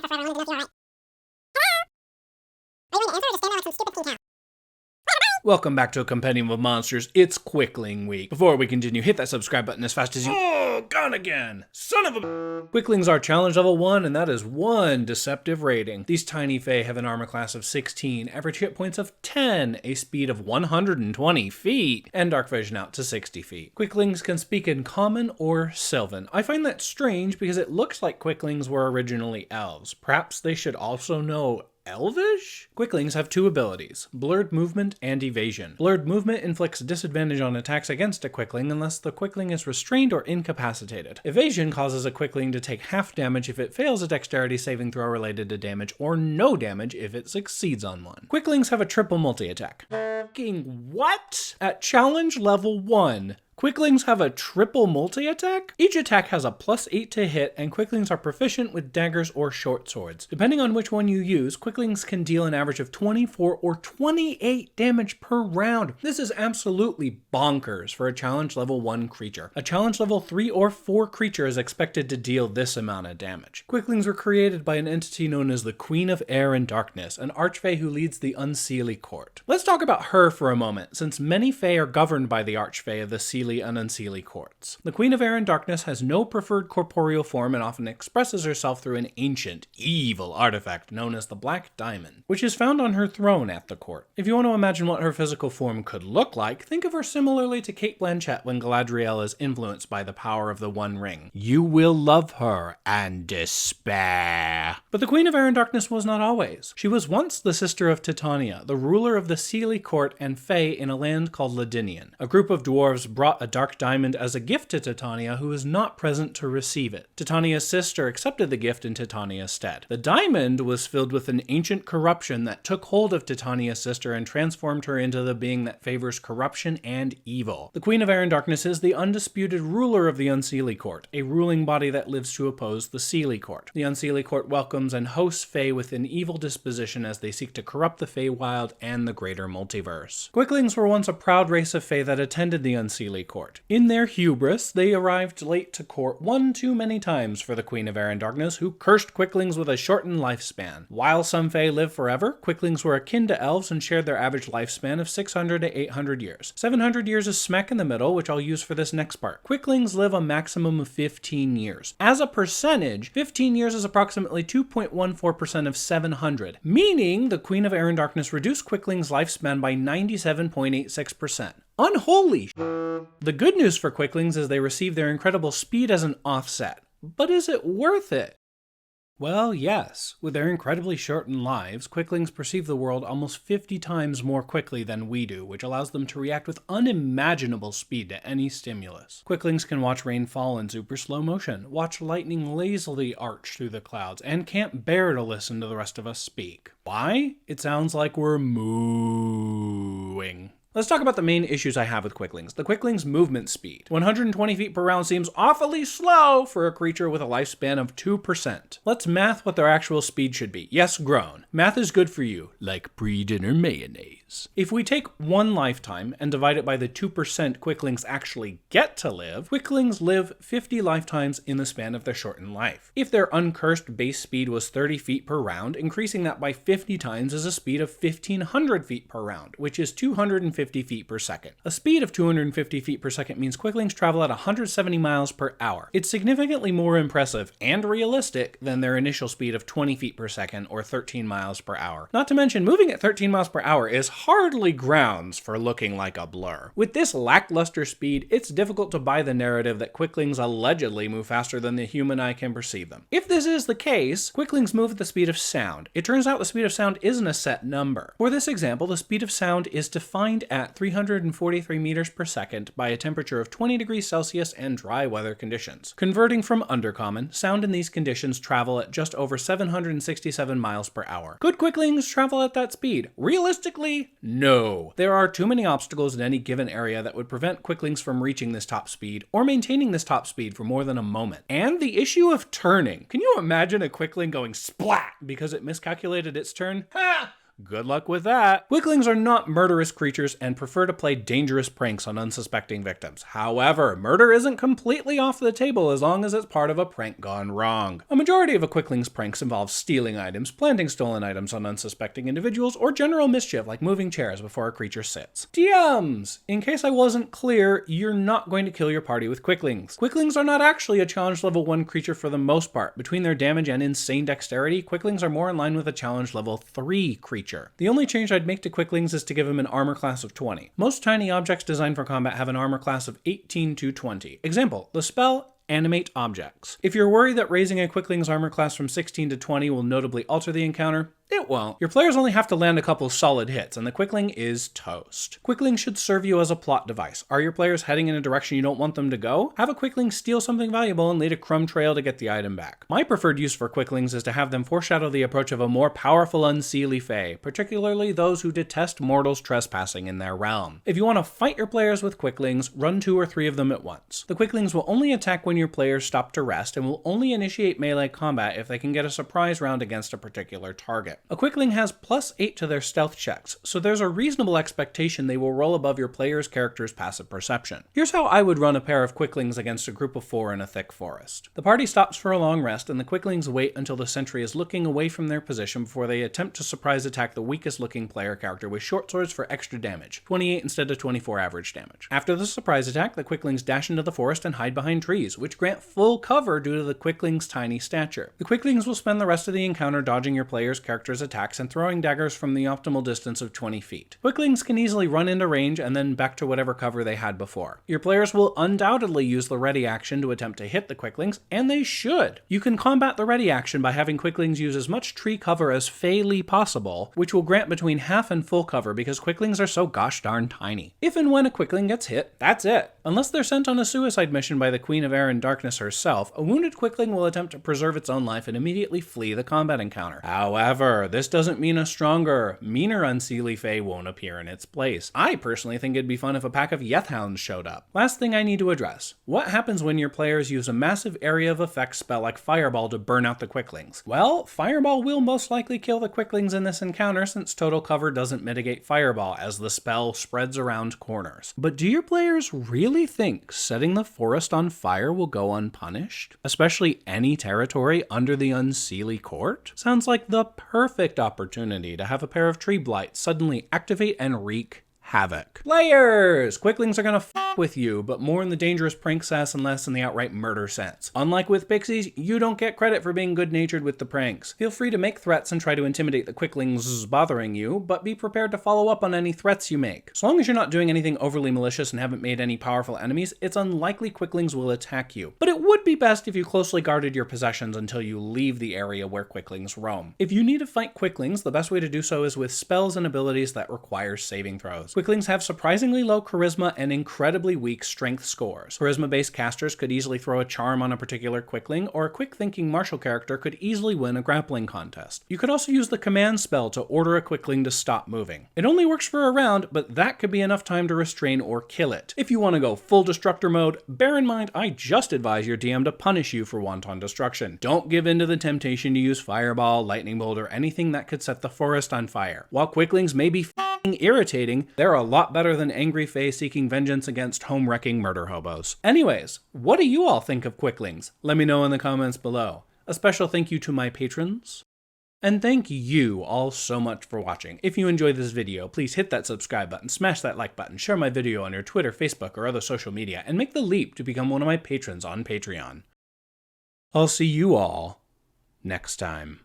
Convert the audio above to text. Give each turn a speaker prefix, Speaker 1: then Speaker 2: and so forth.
Speaker 1: before I wanted to know if you were alright. Are you going to answer or just stand there like some stupid pink cow?
Speaker 2: Welcome back to a Compendium of Monsters. It's Quickling Week. Before we continue, hit that subscribe button as fast as you— Oh, gone again! Son of a— Quicklings are challenge level 1, and that is 1 deceptive rating. These tiny fae have an armor class of 16, average hit points of 10, a speed of 120 feet, and dark vision out to 60 feet. Quicklings can speak in Common or Sylvan. I find that strange because it looks like Quicklings were originally elves. Perhaps they should also know Elvish? Quicklings have 2 abilities, Blurred Movement and Evasion. Blurred Movement inflicts disadvantage on attacks against a Quickling unless the Quickling is restrained or incapacitated. Evasion causes a Quickling to take half damage if it fails a dexterity saving throw related to damage, or no damage if it succeeds on one. Quicklings have a triple multi-attack. Fucking what? At challenge level 1, Quicklings have a triple multi-attack? Each attack has a +8 to hit, and Quicklings are proficient with daggers or short swords. Depending on which one you use, Quicklings can deal an average of 24 or 28 damage per round. This is absolutely bonkers for a challenge level 1 creature. A challenge level 3 or 4 creature is expected to deal this amount of damage. Quicklings were created by an entity known as the Queen of Air and Darkness, an archfey who leads the Unseelie court. Let's talk about her for a moment, since many fae are governed by the archfey of the Seelie and Unseelie courts. The Queen of Air and Darkness has no preferred corporeal form and often expresses herself through an ancient, evil artifact known as the Black Diamond, which is found on her throne at the court. If you want to imagine what her physical form could look like, think of her similarly to Cate Blanchett when Galadriel is influenced by the power of the One Ring. You will love her and despair. But the Queen of Air and Darkness was not always. She was once the sister of Titania, the ruler of the Seelie court and fae in a land called Ladinian. A group of dwarves brought a dark diamond as a gift to Titania, who was not present to receive it. Titania's sister accepted the gift in Titania's stead. The diamond was filled with an ancient corruption that took hold of Titania's sister and transformed her into the being that favors corruption and evil. The Queen of Air and Darkness is the undisputed ruler of the Unseelie court, a ruling body that lives to oppose the Seelie court. The Unseelie court welcomes and hosts fae with an evil disposition as they seek to corrupt the Feywild and the greater multiverse. Quicklings were once a proud race of fae that attended the Unseelie court. In their hubris, they arrived late to court one too many times for the Queen of Air and Darkness, who cursed Quicklings with a shortened lifespan. While some fae live forever, Quicklings were akin to elves and shared their average lifespan of 600 to 800 years. 700 years is smack in the middle, which I'll use for this next part. Quicklings live a maximum of 15 years. As a percentage, 15 years is approximately 2.14% of 700, meaning the Queen of Air and Darkness reduced Quicklings' lifespan by 97.86%. Unholy. The good news for Quicklings is they receive their incredible speed as an offset. But is it worth it? Well, yes. With their incredibly shortened lives, Quicklings perceive the world almost 50 times more quickly than we do, which allows them to react with unimaginable speed to any stimulus. Quicklings can watch rain fall in super slow motion, watch lightning lazily arch through the clouds, and can't bear to listen to the rest of us speak. Why? It sounds like we're mooing. Let's talk about the main issues I have with Quicklings. The Quicklings' movement speed. 120 feet per round seems awfully slow for a creature with a lifespan of 2%. Let's math what their actual speed should be. Yes, grown. Math is good for you, like pre-dinner mayonnaise. If we take one lifetime and divide it by the 2% Quicklings actually get to live, Quicklings live 50 lifetimes in the span of their shortened life. If their uncursed base speed was 30 feet per round, increasing that by 50 times is a speed of 1,500 feet per round, which is 250 feet per second. A speed of 250 feet per second means Quicklings travel at 170 miles per hour. It's significantly more impressive and realistic than their initial speed of 20 feet per second or 13 miles per hour. Not to mention, moving at 13 miles per hour is hardly grounds for looking like a blur. With this lackluster speed, it's difficult to buy the narrative that Quicklings allegedly move faster than the human eye can perceive them. If this is the case, Quicklings move at the speed of sound. It turns out the speed of sound isn't a set number. For this example, the speed of sound is defined at 343 meters per second by a temperature of 20 degrees Celsius and dry weather conditions. Converting from undercommon, sound in these conditions travel at just over 767 miles per hour. Could Quicklings travel at that speed? Realistically, no. There are too many obstacles in any given area that would prevent Quicklings from reaching this top speed or maintaining this top speed for more than a moment. And the issue of turning. Can you imagine a Quickling going splat because it miscalculated its turn? Ha! Good luck with that. Quicklings are not murderous creatures and prefer to play dangerous pranks on unsuspecting victims. However, murder isn't completely off the table as long as it's part of a prank gone wrong. A majority of a Quickling's pranks involve stealing items, planting stolen items on unsuspecting individuals, or general mischief like moving chairs before a creature sits. DMs! In case I wasn't clear, you're not going to kill your party with Quicklings. Quicklings are not actually a challenge level 1 creature for the most part. Between their damage and insane dexterity, Quicklings are more in line with a challenge level 3 creature. The only change I'd make to Quicklings is to give him an armor class of 20. Most tiny objects designed for combat have an armor class of 18 to 20. Example, the spell Animate Objects. If you're worried that raising a Quickling's armor class from 16 to 20 will notably alter the encounter, it won't. Your players only have to land a couple solid hits, and the Quickling is toast. Quickling should serve you as a plot device. Are your players heading in a direction you don't want them to go? Have a Quickling steal something valuable and lead a crumb trail to get the item back. My preferred use for Quicklings is to have them foreshadow the approach of a more powerful Unseelie fae, particularly those who detest mortals trespassing in their realm. If you want to fight your players with Quicklings, run 2 or 3 of them at once. The Quicklings will only attack when your players stop to rest and will only initiate melee combat if they can get a surprise round against a particular target. A Quickling has +8 to their stealth checks, so there's a reasonable expectation they will roll above your player's character's passive perception. Here's how I would run a pair of Quicklings against a group of 4 in a thick forest. The party stops for a long rest, and the Quicklings wait until the sentry is looking away from their position before they attempt to surprise attack the weakest looking player character with short swords for extra damage, 28 instead of 24 average damage. After the surprise attack, the Quicklings dash into the forest and hide behind trees, which grant full cover due to the Quickling's tiny stature. The Quicklings will spend the rest of the encounter dodging your player's character's attacks and throwing daggers from the optimal distance of 20 feet. Quicklings can easily run into range and then back to whatever cover they had before. Your players will undoubtedly use the ready action to attempt to hit the Quicklings, and they should. You can combat the ready action by having Quicklings use as much tree cover as fairly possible, which will grant between half and full cover because Quicklings are so gosh darn tiny. If and when a Quickling gets hit, that's it. Unless they're sent on a suicide mission by the Queen of Air and Darkness herself, a wounded Quickling will attempt to preserve its own life and immediately flee the combat encounter. However, this doesn't mean a stronger, meaner Unseelie fae won't appear in its place. I personally think it'd be fun if a pack of Yethhounds showed up. Last thing I need to address. What happens when your players use a massive area of effect spell like Fireball to burn out the Quicklings? Well, Fireball will most likely kill the Quicklings in this encounter since total cover doesn't mitigate Fireball as the spell spreads around corners. But do your players really think setting the forest on fire will go unpunished? Especially any territory under the Unseelie court? Sounds like the perfect opportunity to have a pair of tree blights suddenly activate and wreak havoc. Players! Quicklings are gonna f with you, but more in the dangerous prank sass and less in the outright murder sense. Unlike with pixies, you don't get credit for being good-natured with the pranks. Feel free to make threats and try to intimidate the Quicklings bothering you, but be prepared to follow up on any threats you make. As long as you're not doing anything overly malicious and haven't made any powerful enemies, it's unlikely Quicklings will attack you. But it would be best if you closely guarded your possessions until you leave the area where Quicklings roam. If you need to fight Quicklings, the best way to do so is with spells and abilities that require saving throws. Quicklings have surprisingly low charisma and incredibly weak strength scores. Charisma-based casters could easily throw a charm on a particular Quickling, or a quick-thinking martial character could easily win a grappling contest. You could also use the command spell to order a Quickling to stop moving. It only works for a round, but that could be enough time to restrain or kill it. If you want to go full destructor mode, bear in mind I just advise your DM to punish you for wanton destruction. Don't give in to the temptation to use Fireball, Lightning Bolt, or anything that could set the forest on fire. While Quicklings may be irritating, they're a lot better than angry fae seeking vengeance against home-wrecking murder hobos. Anyways, what do you all think of Quicklings? Let me know in the comments below. A special thank you to my patrons. And thank you all so much for watching. If you enjoyed this video, please hit that subscribe button, smash that like button, share my video on your Twitter, Facebook, or other social media, and make the leap to become one of my patrons on Patreon. I'll see you all next time.